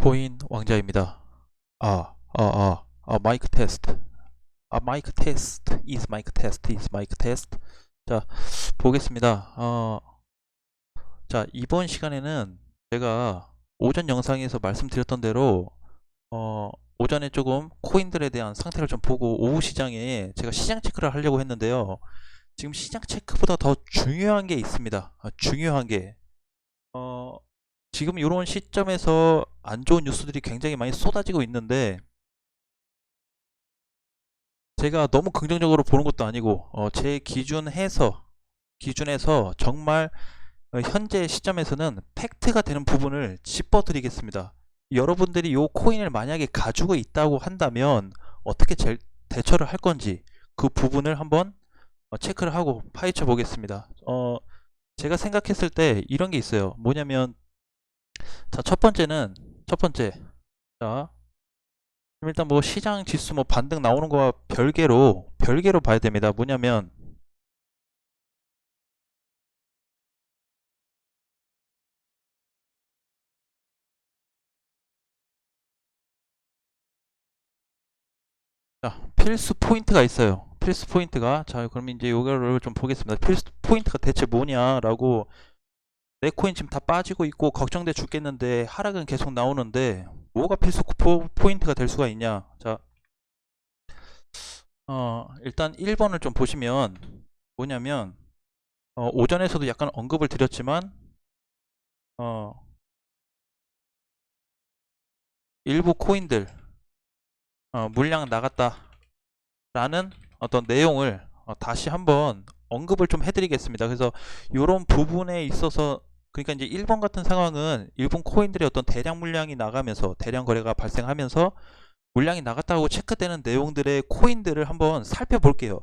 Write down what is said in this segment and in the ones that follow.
비트코인 왕자입니다. 마이크 테스트. 마이크 테스트 is 마이크 테스트 is 마이크 테스트. 자, 보겠습니다. 자, 이번 시간에는 제가 오전 영상에서 말씀드렸던 대로 오전에 조금 코인들에 대한 상태를 좀 보고 오후 시장에 제가 시장 체크를 하려고 했는데요. 지금 시장 체크보다 더 중요한 게 있습니다. 중요한 게 지금 이런 시점에서 안 좋은 뉴스들이 굉장히 많이 쏟아지고 있는데 제가 너무 긍정적으로 보는 것도 아니고 제 기준에서 정말 현재 시점에서는 팩트가 되는 부분을 짚어 드리겠습니다. 여러분들이 이 코인을 만약에 가지고 있다고 한다면 어떻게 대처를 할 건지 그 부분을 한번 체크를 하고 파헤쳐 보겠습니다. 제가 생각했을 때 이런 게 있어요. 뭐냐면 자, 첫 번째 자, 일단 뭐 시장 지수 뭐 반등 나오는 거와 별개로 봐야 됩니다. 뭐냐면 자, 필수 포인트가 있어요. 필수 포인트가 자, 그럼 이제 요거를 좀 보겠습니다. 필수 포인트가 대체 뭐냐라고 내 코인 지금 다 빠지고 있고 걱정돼 죽겠는데 하락은 계속 나오는데 뭐가 필수 포인트가 될 수가 있냐? 자, 일단 1번을 좀 보시면 뭐냐면 오전에서도 약간 언급을 드렸지만 일부 코인들 물량 나갔다 라는 어떤 내용을 다시 한번 언급을 좀 해드리겠습니다. 그래서 이런 부분에 있어서 그러니까 이제 일본 같은 상황은 일본 코인들의 어떤 대량 물량이 나가면서 대량 거래가 발생하면서 물량이 나갔다고 체크되는 내용들의 코인들을 한번 살펴볼게요.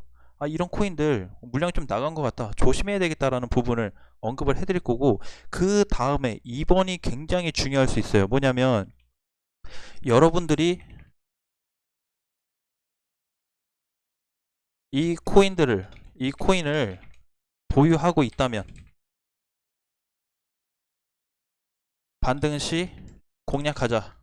이런 코인들 물량이 좀 나간 것 같다, 조심해야 되겠다라는 부분을 언급을 해드릴 거고, 그 다음에 2번이 굉장히 중요할 수 있어요. 뭐냐면 여러분들이 이 코인을 보유하고 있다면 반등 시 공략하자.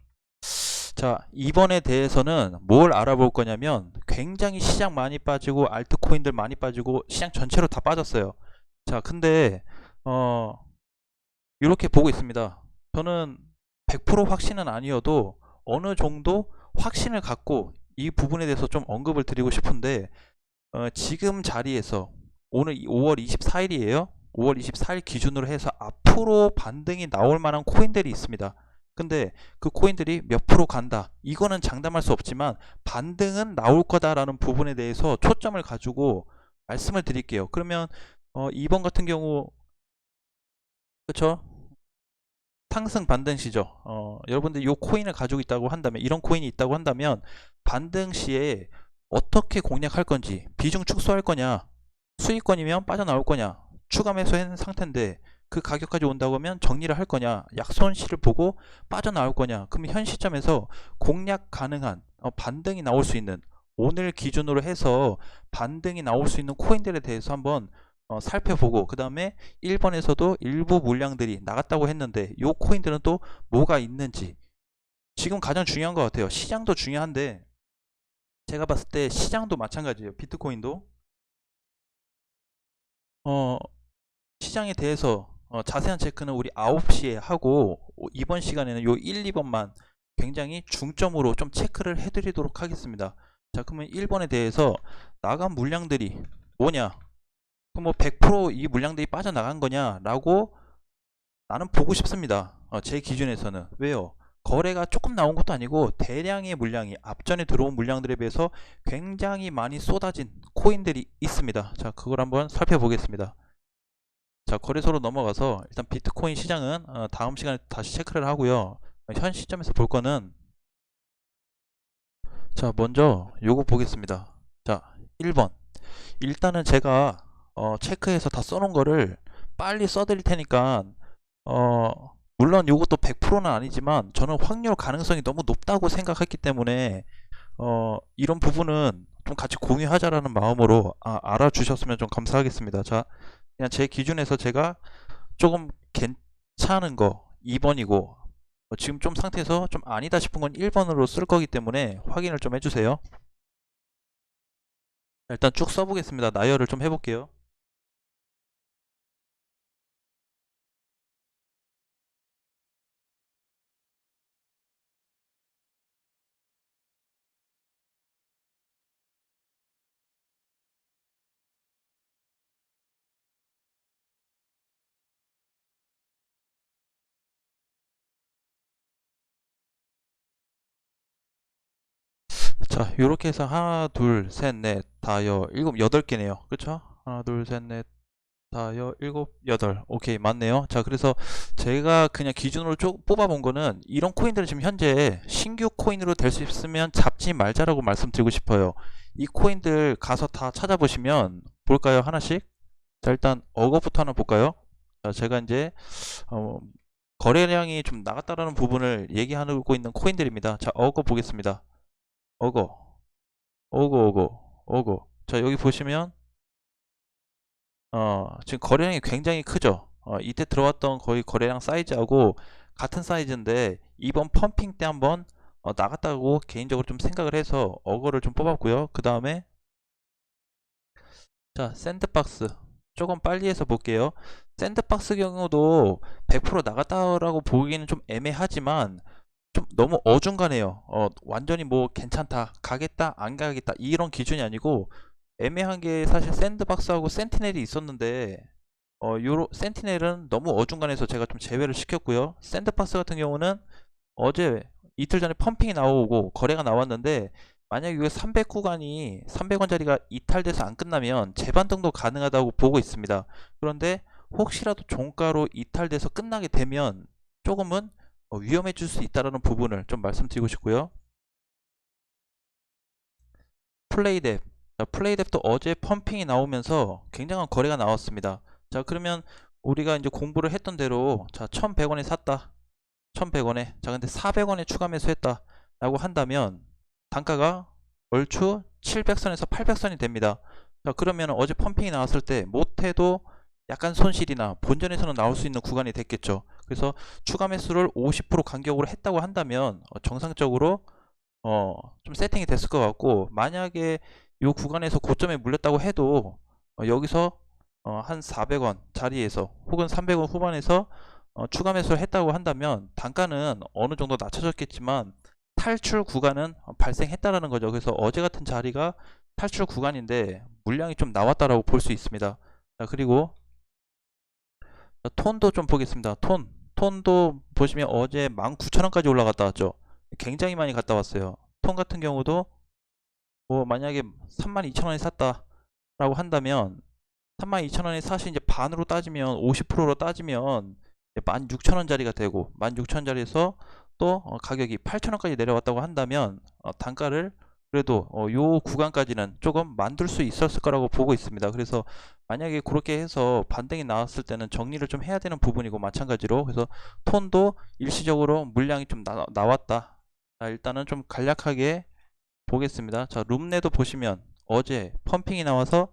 자, 이번에 대해서는 뭘 알아볼 거냐면 굉장히 시장 많이 빠지고 알트코인들 많이 빠지고 시장 전체로 다 빠졌어요. 자, 근데 이렇게 보고 있습니다. 저는 100% 확신은 아니어도 어느 정도 확신을 갖고 이 부분에 대해서 좀 언급을 드리고 싶은데 지금 자리에서 오늘 5월 24일이에요. 5월 24일 기준으로 해서 앞으로 반등이 나올 만한 코인들이 있습니다. 근데 그 코인들이 몇 프로 간다, 이거는 장담할 수 없지만 반등은 나올 거다라는 부분에 대해서 초점을 가지고 말씀을 드릴게요. 그러면 2번 같은 경우 그쵸? 상승 반등 시죠. 여러분들 이 코인을 가지고 있다고 한다면, 이런 코인이 있다고 한다면 반등 시에 어떻게 공략할 건지, 비중 축소할 거냐, 수익권이면 빠져나올 거냐, 추가 매수한 상태인데 그 가격까지 온다고 하면 정리를 할 거냐, 약손실을 보고 빠져나올 거냐. 그럼 현 시점에서 공략 가능한 반등이 나올 수 있는, 오늘 기준으로 해서 반등이 나올 수 있는 코인들에 대해서 한번 살펴보고, 그 다음에 1번에서도 일부 물량들이 나갔다고 했는데 요 코인들은 또 뭐가 있는지, 지금 가장 중요한 것 같아요. 시장도 중요한데 제가 봤을 때 시장도 마찬가지예요. 비트코인도 시장에 대해서 자세한 체크는 우리 9시에 하고 이번 시간에는 요 1, 2번만 굉장히 중점으로 좀 체크를 해드리도록 하겠습니다. 자, 그러면 1번에 대해서 나간 물량들이 뭐냐, 그럼 뭐 100% 이 물량들이 빠져나간 거냐 라고 나는 보고 싶습니다. 제 기준에서는. 왜요? 거래가 조금 나온 것도 아니고 대량의 물량이 앞전에 들어온 물량들에 비해서 굉장히 많이 쏟아진 코인들이 있습니다. 자, 그걸 한번 살펴보겠습니다. 자, 거래소로 넘어가서 일단 비트코인 시장은 다음 시간에 다시 체크를 하고요. 현 시점에서 볼 거는, 자, 먼저 요거 보겠습니다. 자, 1번. 일단은 제가 체크해서 다 써놓은 거를 빨리 써드릴 테니까 물론 요것도 100%는 아니지만 저는 확률 가능성이 너무 높다고 생각했기 때문에 이런 부분은 좀 같이 공유하자라는 마음으로 알아주셨으면 좀 감사하겠습니다. 자, 그냥 제 기준에서 제가 조금 괜찮은 거 2번이고, 지금 좀 상태에서 좀 아니다 싶은 건 1번으로 쓸 거기 때문에 확인을 좀 해주세요. 일단 쭉 써보겠습니다. 나열을 좀 해볼게요. 자, 요렇게 해서 하나, 둘, 셋, 넷, 다여, 일곱, 여덟 개네요. 그쵸? 하나, 둘, 셋, 넷, 다여, 일곱, 여덟. 오케이, 맞네요. 자, 그래서 제가 그냥 기준으로 쭉 뽑아본 거는 이런 코인들은 지금 현재 신규 코인으로 될 수 있으면 잡지 말자라고 말씀드리고 싶어요. 이 코인들 가서 다 찾아보시면 볼까요? 하나씩? 자, 일단 어거부터 하나 볼까요? 자, 제가 이제 어, 거래량이 좀 나갔다라는 부분을 얘기하고 있는 코인들입니다. 자, 어거 보겠습니다. 어거, 어거. 자, 여기 보시면 지금 거래량이 굉장히 크죠. 이때 들어왔던 거의 거래량 사이즈하고 같은 사이즈인데 이번 펌핑 때 한번 나갔다고 개인적으로 좀 생각을 해서 어거를 좀 뽑았고요. 그 다음에 자, 샌드박스 조금 빨리 해서 볼게요. 샌드박스 경우도 100% 나갔다라고 보기에는 좀 애매하지만 좀 너무 어중간해요. 완전히 뭐 괜찮다, 가겠다, 안 가겠다 이런 기준이 아니고 애매한 게 사실 샌드박스하고 센티넬이 있었는데 요로 센티넬은 너무 어중간해서 제가 좀 제외를 시켰고요. 샌드박스 같은 경우는 어제 이틀 전에 펌핑이 나오고 거래가 나왔는데 만약에 이거 300 구간이 300원짜리가 이탈돼서 안 끝나면 재반등도 가능하다고 보고 있습니다. 그런데 혹시라도 종가로 이탈돼서 끝나게 되면 조금은 위험해질 수 있다는 부분을 좀 말씀드리고 싶고요. 플레이뎁. 자, 플레이뎁도 어제 펌핑이 나오면서 굉장한 거래가 나왔습니다. 자, 그러면 우리가 이제 공부를 했던 대로 자, 1100원에 샀다. 1100원에. 자, 근데 400원에 추가 매수했다. 라고 한다면 단가가 얼추 700선에서 800선이 됩니다. 자, 그러면 어제 펌핑이 나왔을 때 못해도 약간 손실이나 본전에서는 나올 수 있는 구간이 됐겠죠. 그래서 추가 매수를 50% 간격으로 했다고 한다면 정상적으로 좀 세팅이 됐을 것 같고 만약에 이 구간에서 고점에 물렸다고 해도 여기서 한 400원 자리에서 혹은 300원 후반에서 추가 매수를 했다고 한다면 단가는 어느 정도 낮춰졌겠지만 탈출 구간은 발생했다라는 거죠. 그래서 어제 같은 자리가 탈출 구간인데 물량이 좀 나왔다라고 볼 수 있습니다. 자, 그리고 톤도 좀 보겠습니다. 톤도 보시면 어제 19,000원까지 올라갔다 왔죠. 굉장히 많이 갔다 왔어요. 톤 같은 경우도 뭐 만약에 32,000원에 샀다라고 한다면 32,000원에 사실 이제 반으로 따지면 50%로 따지면 16,000원짜리가 되고 16,000원짜리에서 또 가격이 8,000원까지 내려왔다고 한다면 단가를 그래도 요 구간까지는 조금 만들 수 있었을 거라고 보고 있습니다. 그래서 만약에 그렇게 해서 반등이 나왔을 때는 정리를 좀 해야 되는 부분이고 마찬가지로 그래서 톤도 일시적으로 물량이 좀 나왔다. 자, 일단은 좀 간략하게 보겠습니다. 자, 룸내도 보시면 어제 펌핑이 나와서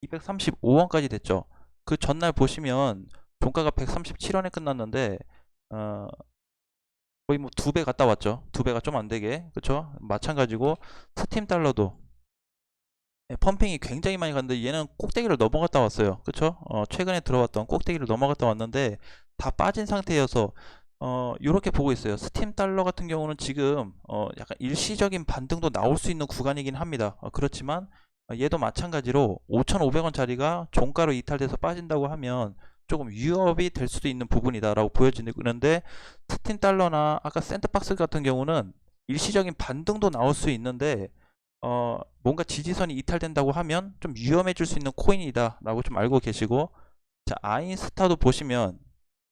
235원까지 됐죠. 그 전날 보시면 종가가 137원에 끝났는데 어, 거의 뭐 두 배 갔다 왔죠. 두 배가 좀 안 되게. 그쵸? 마찬가지고 스팀 달러도 펌핑이 굉장히 많이 갔는데 얘는 꼭대기를 넘어갔다 왔어요. 그쵸? 최근에 들어왔던 꼭대기를 넘어갔다 왔는데 다 빠진 상태여서 이렇게 보고 있어요. 스팀 달러 같은 경우는 지금 약간 일시적인 반등도 나올 수 있는 구간이긴 합니다. 그렇지만 얘도 마찬가지로 5,500원짜리가 종가로 이탈돼서 빠진다고 하면 조금 위협이 될 수도 있는 부분이다라고 보여지는데 스팀 달러나 아까 샌드박스 같은 경우는 일시적인 반등도 나올 수 있는데 뭔가 지지선이 이탈된다고 하면 좀 위험해질 수 있는 코인이다 라고 좀 알고 계시고 자 아인스타도 보시면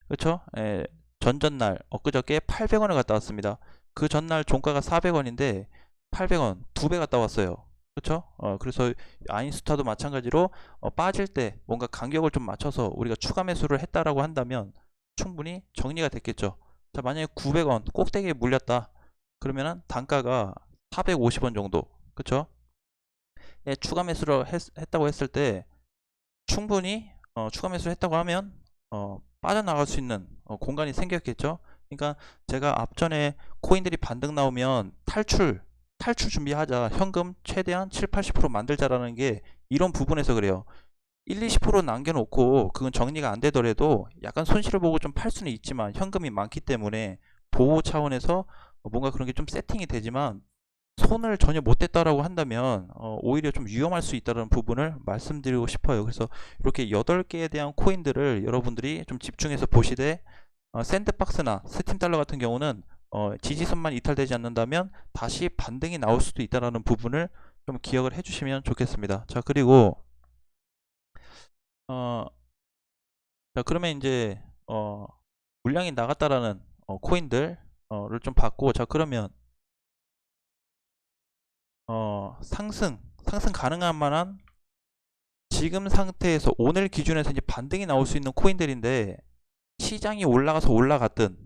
그쵸 전전날 엊그저께 800원을 갔다 왔습니다. 그 전날 종가가 400원인데 800원 두 배 갔다 왔어요. 그쵸 그래서 아인스타도 마찬가지로 빠질 때 뭔가 간격을 좀 맞춰서 우리가 추가 매수를 했다라고 한다면 충분히 정리가 됐겠죠. 자 만약에 900원 꼭대기에 물렸다 그러면은 단가가 450원 정도 그쵸 추가 매수를 했다고 했을 때 충분히 추가 매수를 했다고 하면 빠져나갈 수 있는 공간이 생겼겠죠. 그러니까 제가 앞전에 코인들이 반등 나오면 탈출 준비하자. 현금 최대한 7, 80% 만들자라는 게 이런 부분에서 그래요. 1, 20% 남겨놓고 그건 정리가 안 되더라도 약간 손실을 보고 좀 팔 수는 있지만 현금이 많기 때문에 보호 차원에서 뭔가 그런 게 좀 세팅이 되지만 손을 전혀 못 댔다라고 한다면 오히려 좀 위험할 수 있다는 부분을 말씀드리고 싶어요. 그래서 이렇게 8개에 대한 코인들을 여러분들이 좀 집중해서 보시되 샌드박스나 스팀 달러 같은 경우는 지지선만 이탈되지 않는다면 다시 반등이 나올 수도 있다는 부분을 좀 기억을 해주시면 좋겠습니다. 자, 그리고 어, 자, 그러면 이제 물량이 나갔다라는 코인들을 좀 봤고, 자, 그러면 상승 가능한 만한 지금 상태에서 오늘 기준에서 이제 반등이 나올 수 있는 코인들인데, 시장이 올라가서 올라갔든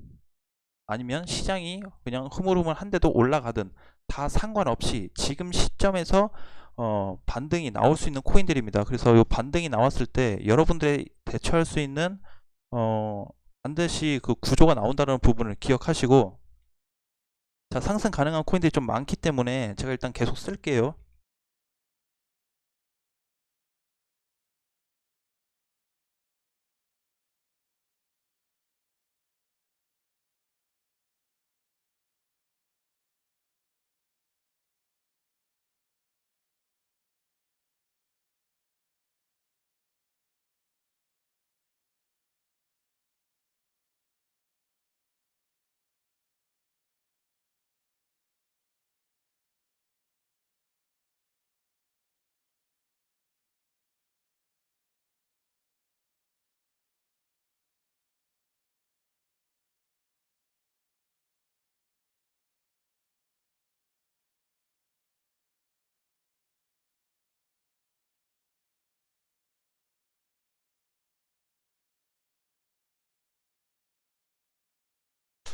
아니면 시장이 그냥 흐물흐물한데도 올라가든 다 상관없이 지금 시점에서 반등이 나올 수 있는 코인들입니다. 그래서 이 반등이 나왔을 때 여러분들이 대처할 수 있는 어, 반드시 그 구조가 나온다는 부분을 기억하시고, 자, 상승 가능한 코인들이 좀 많기 때문에 제가 일단 계속 쓸게요.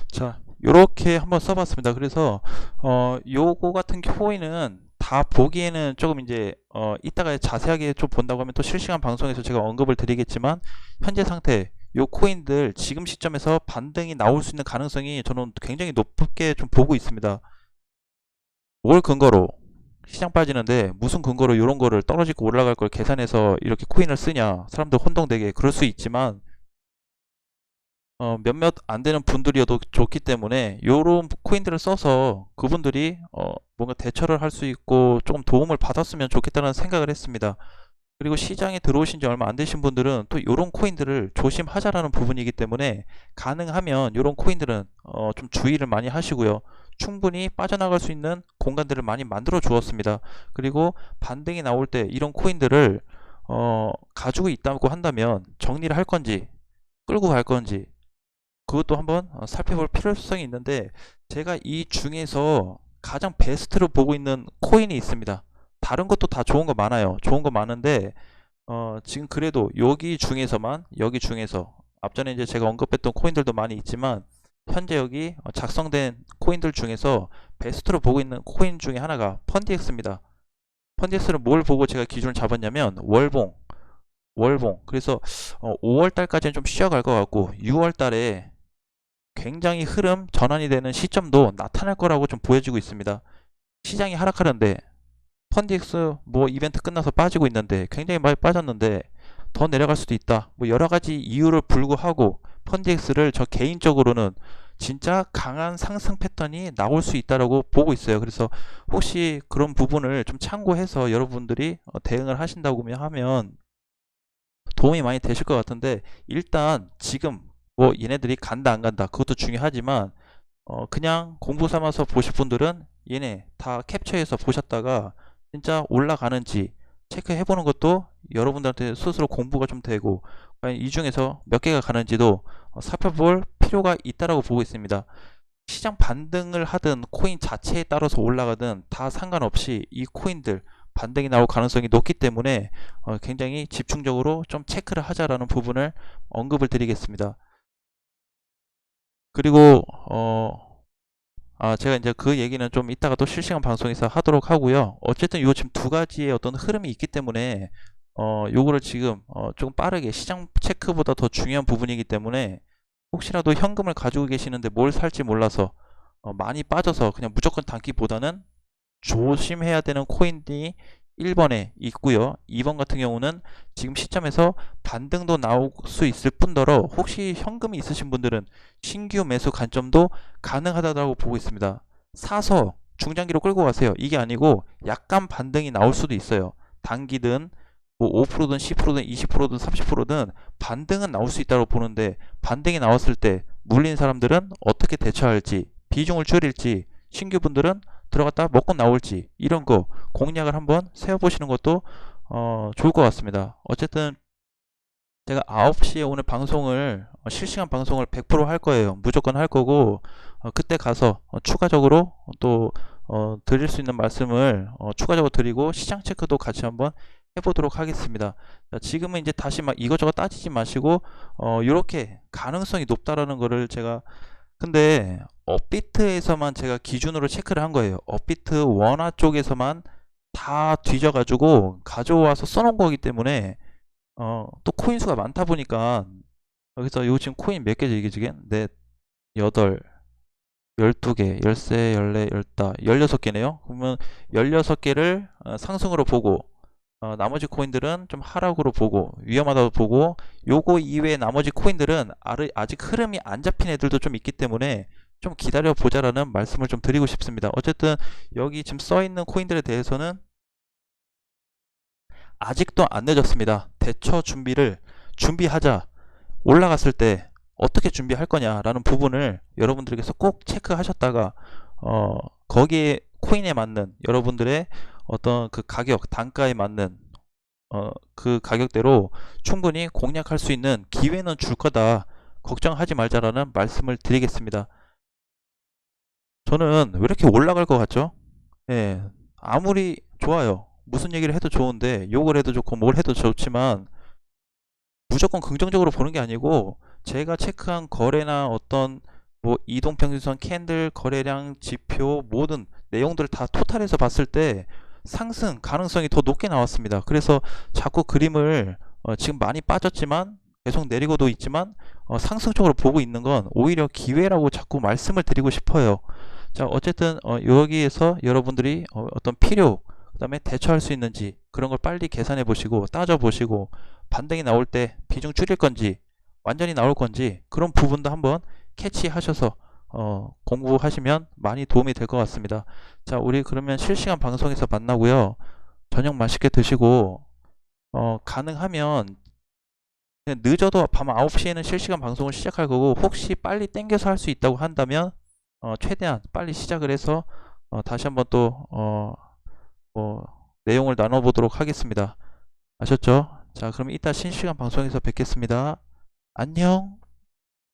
자, 요렇게 한번 써봤습니다. 그래서 요거 같은 코인은 다 보기에는 조금 이제 이따가 자세하게 좀 본다고 하면 또 실시간 방송에서 제가 언급을 드리겠지만, 현재 상태 요 코인들 지금 시점에서 반등이 나올 수 있는 가능성이 저는 굉장히 높게 좀 보고 있습니다. 뭘 근거로 시장 빠지는데 무슨 근거로 이런 거를 떨어지고 올라갈 걸 계산해서 이렇게 코인을 쓰냐, 사람들 혼동되게 그럴 수 있지만 몇몇 안 되는 분들이어도 좋기 때문에 요런 코인들을 써서 그분들이 뭔가 대처를 할 수 있고 조금 도움을 받았으면 좋겠다는 생각을 했습니다. 그리고 시장에 들어오신 지 얼마 안 되신 분들은 또 요런 코인들을 조심하자라는 부분이기 때문에 가능하면 요런 코인들은 좀 주의를 많이 하시고요. 충분히 빠져나갈 수 있는 공간들을 많이 만들어 주었습니다. 그리고 반등이 나올 때 이런 코인들을 가지고 있다고 한다면 정리를 할 건지 끌고 갈 건지 그것도 한번 살펴볼 필요성이 있는데, 제가 이 중에서 가장 베스트로 보고 있는 코인이 있습니다. 다른 것도 다 좋은 거 많아요. 좋은 거 많은데 지금 그래도 여기 중에서 앞전에 이제 제가 언급했던 코인들도 많이 있지만 현재 여기 작성된 코인들 중에서 베스트로 보고 있는 코인 중에 하나가 펀디엑스입니다. 펀디엑스를 뭘 보고 제가 기준을 잡았냐면 월봉. 그래서 5월 달까지는 좀 쉬어갈 것 같고 6월 달에 굉장히 흐름 전환이 되는 시점도 나타날 거라고 좀 보여지고 있습니다. 시장이 하락하는데 펀디엑스 뭐 이벤트 끝나서 빠지고 있는데 굉장히 많이 빠졌는데 더 내려갈 수도 있다. 뭐 여러 가지 이유를 불구하고 펀디엑스를 저 개인적으로는 진짜 강한 상승 패턴이 나올 수 있다라고 보고 있어요. 그래서 혹시 그런 부분을 좀 참고해서 여러분들이 대응을 하신다고 하면 도움이 많이 되실 것 같은데, 일단 지금 뭐 얘네들이 간다 안 간다 그것도 중요하지만 그냥 공부 삼아서 보실 분들은 얘네 다 캡처해서 보셨다가 진짜 올라가는지 체크해 보는 것도 여러분들한테 스스로 공부가 좀 되고, 과연 이 중에서 몇 개가 가는지도 살펴볼 필요가 있다라고 보고 있습니다. 시장 반등을 하든 코인 자체에 따라서 올라가든 다 상관없이 이 코인들 반등이 나올 가능성이 높기 때문에 굉장히 집중적으로 좀 체크를 하자라는 부분을 언급을 드리겠습니다. 그리고 제가 이제 그 얘기는 좀 이따가 또 실시간 방송에서 하도록 하고요. 어쨌든 요 지금 두 가지의 어떤 흐름이 있기 때문에 요거를 지금 조금 빠르게 시장 체크보다 더 중요한 부분이기 때문에 혹시라도 현금을 가지고 계시는데 뭘 살지 몰라서 많이 빠져서 그냥 무조건 담기보다는 조심해야 되는 코인이 1번에 있고요. 2번 같은 경우는 지금 시점에서 반등도 나올 수 있을 뿐더러 혹시 현금이 있으신 분들은 신규 매수 관점도 가능하다고 보고 있습니다. 사서 중장기로 끌고 가세요. 이게 아니고 약간 반등이 나올 수도 있어요. 단기든 뭐 5%든 10%든 20%든 30%든 반등은 나올 수 있다고 보는데, 반등이 나왔을 때 물린 사람들은 어떻게 대처할지, 비중을 줄일지, 신규분들은 들어갔다 먹고 나올지, 이런 거 공략을 한번 세워보시는 것도 좋을 것 같습니다. 어쨌든 제가 9시에 오늘 방송을 실시간 방송을 100% 할 거예요. 무조건 할 거고, 그때 가서 추가적으로 또 드릴 수 있는 말씀을 추가적으로 드리고 시장 체크도 같이 한번 해보도록 하겠습니다. 자, 지금은 이제 다시 막 이것저것 따지지 마시고 이렇게 가능성이 높다라는 거를 제가, 근데 업비트에서만 제가 기준으로 체크를 한 거예요. 업비트 원화 쪽에서만 다 뒤져가지고 가져와서 써놓은 거기 때문에 또 코인 수가 많다 보니까, 여기서 요 지금 코인 몇 개죠? 이게 지금 넷, 여덟, 12개, 13, 14, 15, 16개네요. 그러면 16개를 상승으로 보고, 나머지 코인들은 좀 하락으로 보고 위험하다고 보고, 요거 이외에 나머지 코인들은 아직 흐름이 안 잡힌 애들도 좀 있기 때문에 좀 기다려 보자라는 말씀을 좀 드리고 싶습니다. 어쨌든 여기 지금 써 있는 코인들에 대해서는 아직도 안 늦었습니다. 대처 준비하자. 올라갔을 때 어떻게 준비할 거냐라는 부분을 여러분들께서 꼭 체크하셨다가 거기에 코인에 맞는 여러분들의 어떤 그 가격, 단가에 맞는 그 가격대로 충분히 공략할 수 있는 기회는 줄 거다. 걱정하지 말자라는 말씀을 드리겠습니다. 저는 왜 이렇게 올라갈 것 같죠? 예, 아무리 좋아요. 무슨 얘기를 해도 좋은데, 욕을 해도 좋고 뭘 해도 좋지만 무조건 긍정적으로 보는 게 아니고, 제가 체크한 거래나 어떤 뭐 이동평균선, 캔들, 거래량, 지표, 모든 내용들을 다 토탈해서 봤을 때 상승 가능성이 더 높게 나왔습니다. 그래서 자꾸 그림을 지금 많이 빠졌지만 계속 내리고도 있지만 상승 쪽으로 보고 있는 건 오히려 기회라고 자꾸 말씀을 드리고 싶어요. 자, 어쨌든 여기에서 여러분들이 어떤 필요, 그 다음에 대처할 수 있는지 그런 걸 빨리 계산해 보시고 따져 보시고, 반등이 나올 때 비중 줄일 건지 완전히 나올 건지 그런 부분도 한번 캐치하셔서 공부하시면 많이 도움이 될 것 같습니다. 자, 우리 그러면 실시간 방송에서 만나고요. 저녁 맛있게 드시고 가능하면 그냥 늦어도 밤 9시에는 실시간 방송을 시작할 거고, 혹시 빨리 땡겨서 할 수 있다고 한다면 최대한 빨리 시작을 해서 다시 한번 또 뭐 내용을 나눠보도록 하겠습니다. 아셨죠? 자, 그럼 이따 실시간 방송에서 뵙겠습니다. 안녕.